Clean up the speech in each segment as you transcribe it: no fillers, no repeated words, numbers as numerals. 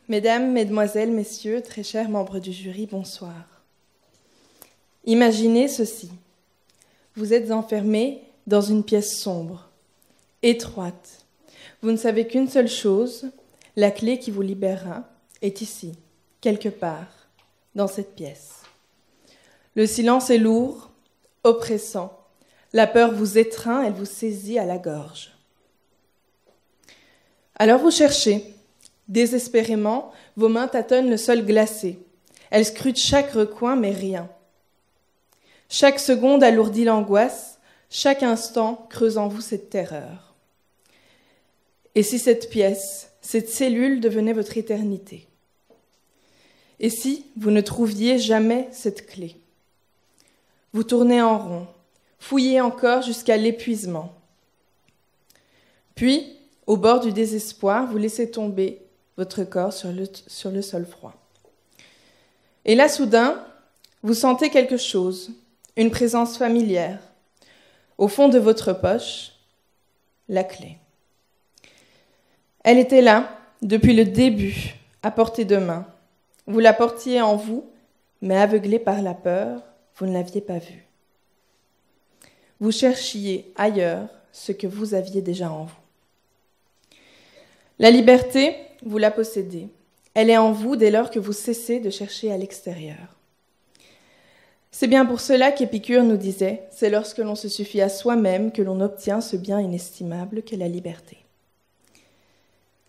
Mesdames, Mesdemoiselles, Messieurs, très chers membres du jury, bonsoir. Imaginez ceci. Vous êtes enfermés dans une pièce sombre, étroite. Vous ne savez qu'une seule chose, la clé qui vous libérera est ici, quelque part, dans cette pièce. Le silence est lourd, oppressant. La peur vous étreint, elle vous saisit à la gorge. Alors vous cherchez. Désespérément, vos mains tâtonnent le sol glacé. Elles scrutent chaque recoin, mais rien. Chaque seconde alourdit l'angoisse, chaque instant creuse en vous cette terreur. Et si cette pièce, cette cellule devenait votre éternité? Et si vous ne trouviez jamais cette clé? Vous tournez en rond, fouillez encore jusqu'à l'épuisement. Puis, au bord du désespoir, vous laissez tomber votre corps sur le sol froid. Et là, soudain, vous sentez quelque chose, une présence familière. Au fond de votre poche, la clé. Elle était là, depuis le début, à portée de main. Vous la portiez en vous, mais aveuglé par la peur, vous ne l'aviez pas vue. Vous cherchiez ailleurs ce que vous aviez déjà en vous. La liberté, vous la possédez. Elle est en vous dès lors que vous cessez de chercher à l'extérieur. C'est bien pour cela qu'Épicure nous disait « C'est lorsque l'on se suffit à soi-même que l'on obtient ce bien inestimable qu'est la liberté ».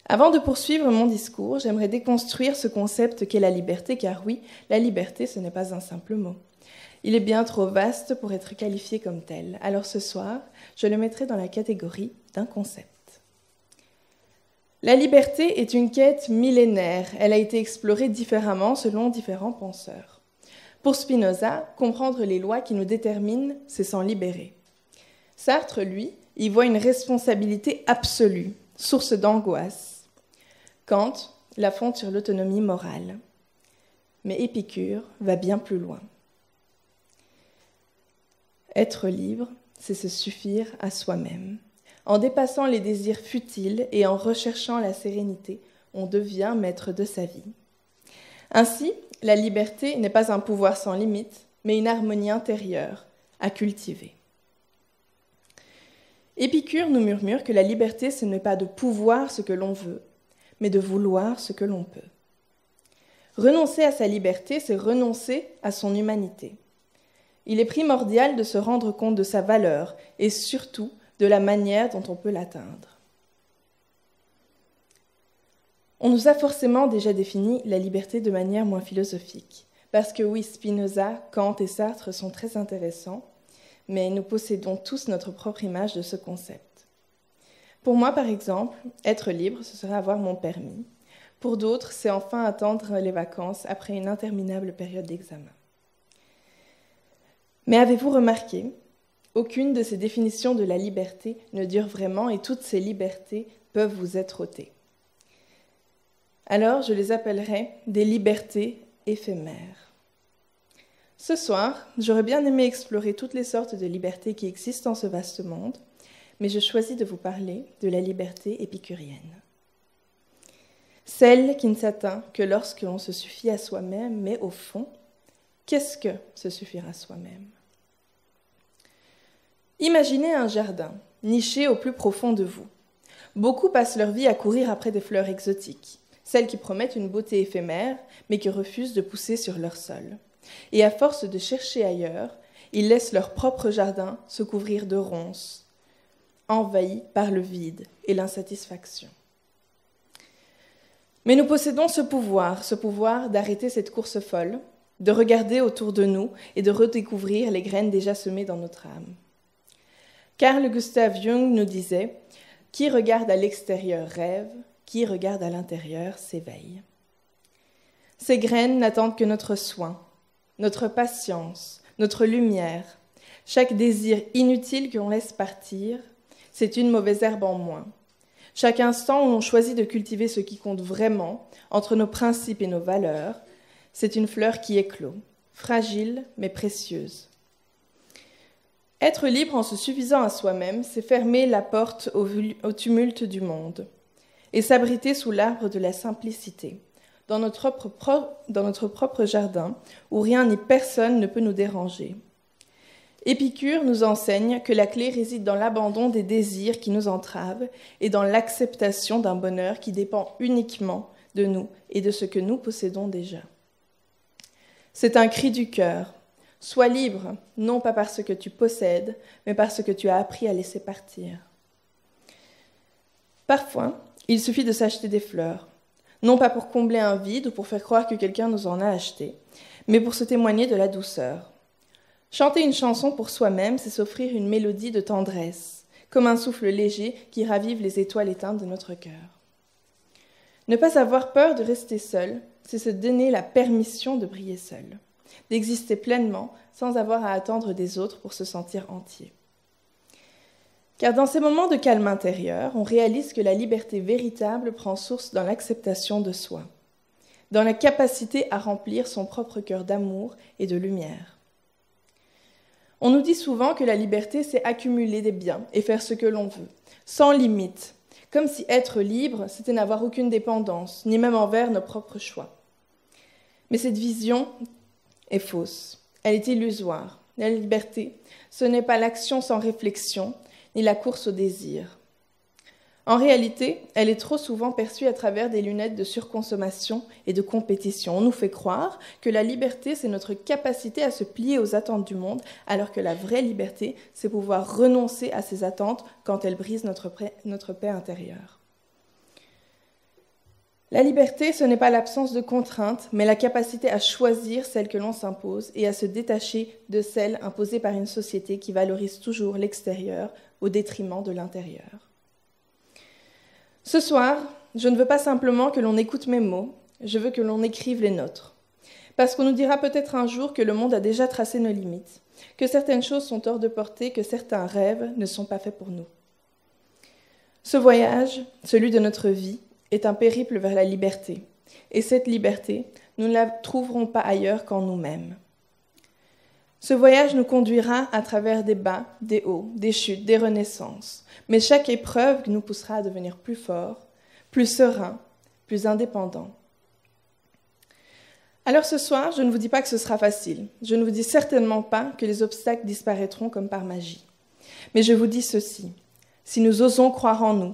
Avant de poursuivre mon discours, j'aimerais déconstruire ce concept qu'est la liberté, car oui, la liberté, ce n'est pas un simple mot. Il est bien trop vaste pour être qualifié comme tel. Alors ce soir, je le mettrai dans la catégorie d'un concept. La liberté est une quête millénaire. Elle a été explorée différemment selon différents penseurs. Pour Spinoza, comprendre les lois qui nous déterminent, c'est s'en libérer. Sartre, lui, y voit une responsabilité absolue, source d'angoisse. Kant la fonde sur l'autonomie morale. Mais Épicure va bien plus loin. Être libre, c'est se suffire à soi-même. En dépassant les désirs futiles et en recherchant la sérénité, on devient maître de sa vie. Ainsi, la liberté n'est pas un pouvoir sans limite, mais une harmonie intérieure à cultiver. Épicure nous murmure que la liberté, ce n'est pas de pouvoir ce que l'on veut, mais de vouloir ce que l'on peut. Renoncer à sa liberté, c'est renoncer à son humanité. Il est primordial de se rendre compte de sa valeur et surtout de la manière dont on peut l'atteindre. On nous a forcément déjà défini la liberté de manière moins philosophique, parce que oui, Spinoza, Kant et Sartre sont très intéressants, mais nous possédons tous notre propre image de ce concept. Pour moi, par exemple, être libre, ce serait avoir mon permis. Pour d'autres, c'est enfin attendre les vacances après une interminable période d'examen. Mais avez-vous remarqué, aucune de ces définitions de la liberté ne dure vraiment et toutes ces libertés peuvent vous être ôtées. Alors, je les appellerai des libertés éphémères. Ce soir, j'aurais bien aimé explorer toutes les sortes de libertés qui existent dans ce vaste monde, mais je choisis de vous parler de la liberté épicurienne. Celle qui ne s'atteint que lorsque l'on se suffit à soi-même, mais au fond, qu'est-ce que se suffire à soi-même ? Imaginez un jardin, niché au plus profond de vous. Beaucoup passent leur vie à courir après des fleurs exotiques, celles qui promettent une beauté éphémère, mais qui refusent de pousser sur leur sol. Et à force de chercher ailleurs, ils laissent leur propre jardin se couvrir de ronces, envahis par le vide et l'insatisfaction. Mais nous possédons ce pouvoir d'arrêter cette course folle, de regarder autour de nous et de redécouvrir les graines déjà semées dans notre âme. Carl Gustav Jung nous disait « Qui regarde à l'extérieur rêve, qui regarde à l'intérieur s'éveille ». Ces graines n'attendent que notre soin, notre patience, notre lumière. Chaque désir inutile que l'on laisse partir, c'est une mauvaise herbe en moins. Chaque instant où l'on choisit de cultiver ce qui compte vraiment, entre nos principes et nos valeurs, c'est une fleur qui éclot, fragile mais précieuse. Être libre en se suffisant à soi-même, c'est fermer la porte au tumulte du monde et s'abriter sous l'arbre de la simplicité, dans notre propre jardin, où rien ni personne ne peut nous déranger. Épicure nous enseigne que la clé réside dans l'abandon des désirs qui nous entravent et dans l'acceptation d'un bonheur qui dépend uniquement de nous et de ce que nous possédons déjà. C'est un cri du cœur. Sois libre, non pas parce que tu possèdes, mais parce que tu as appris à laisser partir. Parfois, il suffit de s'acheter des fleurs, non pas pour combler un vide ou pour faire croire que quelqu'un nous en a acheté, mais pour se témoigner de la douceur. Chanter une chanson pour soi-même, c'est s'offrir une mélodie de tendresse, comme un souffle léger qui ravive les étoiles éteintes de notre cœur. Ne pas avoir peur de rester seul, c'est se donner la permission de briller seul, d'exister pleinement sans avoir à attendre des autres pour se sentir entier. Car dans ces moments de calme intérieur, on réalise que la liberté véritable prend source dans l'acceptation de soi, dans la capacité à remplir son propre cœur d'amour et de lumière. On nous dit souvent que la liberté, c'est accumuler des biens et faire ce que l'on veut, sans limite, comme si être libre, c'était n'avoir aucune dépendance, ni même envers nos propres choix. Mais cette vision est fausse, elle est illusoire. La liberté, ce n'est pas l'action sans réflexion, ni la course au désir. En réalité, elle est trop souvent perçue à travers des lunettes de surconsommation et de compétition. On nous fait croire que la liberté, c'est notre capacité à se plier aux attentes du monde, alors que la vraie liberté, c'est pouvoir renoncer à ces attentes quand elles brisent notre paix intérieure. La liberté, ce n'est pas l'absence de contraintes, mais la capacité à choisir celles que l'on s'impose et à se détacher de celles imposées par une société qui valorise toujours l'extérieur au détriment de l'intérieur. Ce soir, je ne veux pas simplement que l'on écoute mes mots, je veux que l'on écrive les nôtres. Parce qu'on nous dira peut-être un jour que le monde a déjà tracé nos limites, que certaines choses sont hors de portée, que certains rêves ne sont pas faits pour nous. Ce voyage, celui de notre vie, est un périple vers la liberté. Et cette liberté, nous ne la trouverons pas ailleurs qu'en nous-mêmes. Ce voyage nous conduira à travers des bas, des hauts, des chutes, des renaissances. Mais chaque épreuve nous poussera à devenir plus forts, plus sereins, plus indépendants. Alors ce soir, je ne vous dis pas que ce sera facile. Je ne vous dis certainement pas que les obstacles disparaîtront comme par magie. Mais je vous dis ceci, si nous osons croire en nous,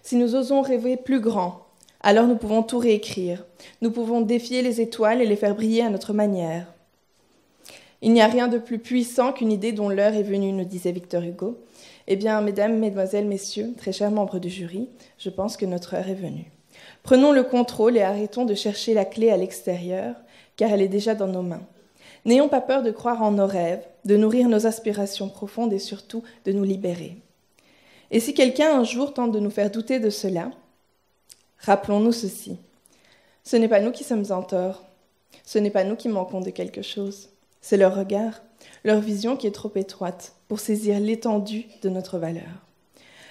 si nous osons rêver plus grand, alors nous pouvons tout réécrire. Nous pouvons défier les étoiles et les faire briller à notre manière. Il n'y a rien de plus puissant qu'une idée dont l'heure est venue, nous disait Victor Hugo. Eh bien, mesdames, mesdemoiselles, messieurs, très chers membres du jury, je pense que notre heure est venue. Prenons le contrôle et arrêtons de chercher la clé à l'extérieur, car elle est déjà dans nos mains. N'ayons pas peur de croire en nos rêves, de nourrir nos aspirations profondes et surtout de nous libérer. Et si quelqu'un un jour tente de nous faire douter de cela, rappelons-nous ceci. Ce n'est pas nous qui sommes en tort, ce n'est pas nous qui manquons de quelque chose. C'est leur regard, leur vision qui est trop étroite pour saisir l'étendue de notre valeur.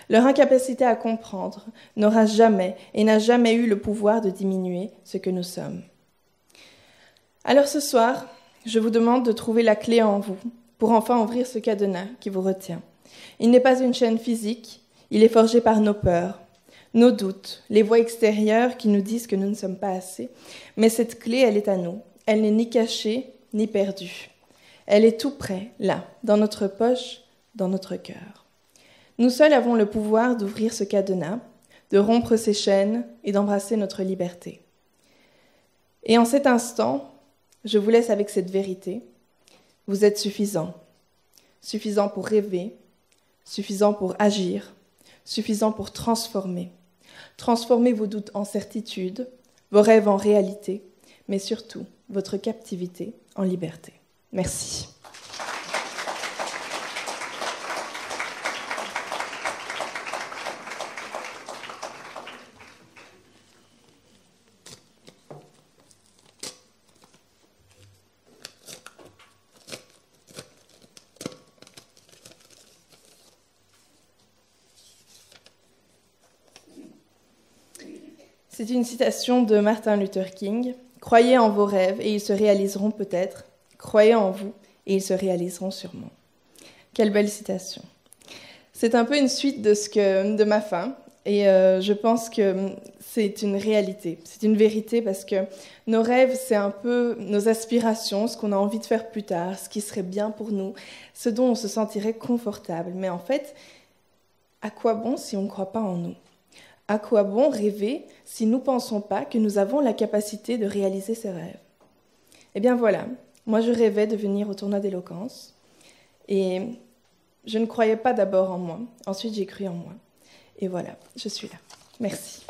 Leur incapacité à comprendre n'aura jamais et n'a jamais eu le pouvoir de diminuer ce que nous sommes. Alors ce soir, je vous demande de trouver la clé en vous pour enfin ouvrir ce cadenas qui vous retient. Il n'est pas une chaîne physique, il est forgé par nos peurs, nos doutes, les voix extérieures qui nous disent que nous ne sommes pas assez. Mais cette clé, elle est à nous. Elle n'est ni cachée, ni perdue. Elle est tout près, là, dans notre poche, dans notre cœur. Nous seuls avons le pouvoir d'ouvrir ce cadenas, de rompre ces chaînes et d'embrasser notre liberté. Et en cet instant, je vous laisse avec cette vérité. Vous êtes suffisants. Suffisants pour rêver, suffisants pour agir, suffisants pour transformer. Transformez vos doutes en certitude, vos rêves en réalité, mais surtout votre captivité en liberté. Merci. C'est une citation de Martin Luther King. « Croyez en vos rêves et ils se réaliseront peut-être. Croyez en vous et ils se réaliseront sûrement. » Quelle belle citation. C'est un peu une suite de ma fin. Et je pense que c'est une réalité, c'est une vérité parce que nos rêves, c'est un peu nos aspirations, ce qu'on a envie de faire plus tard, ce qui serait bien pour nous, ce dont on se sentirait confortable. Mais en fait, à quoi bon si on ne croit pas en nous? À quoi bon rêver si nous ne pensons pas que nous avons la capacité de réaliser ces rêves? Eh bien voilà, moi je rêvais de venir au tournoi d'éloquence et je ne croyais pas d'abord en moi, ensuite j'ai cru en moi. Et voilà, je suis là. Merci.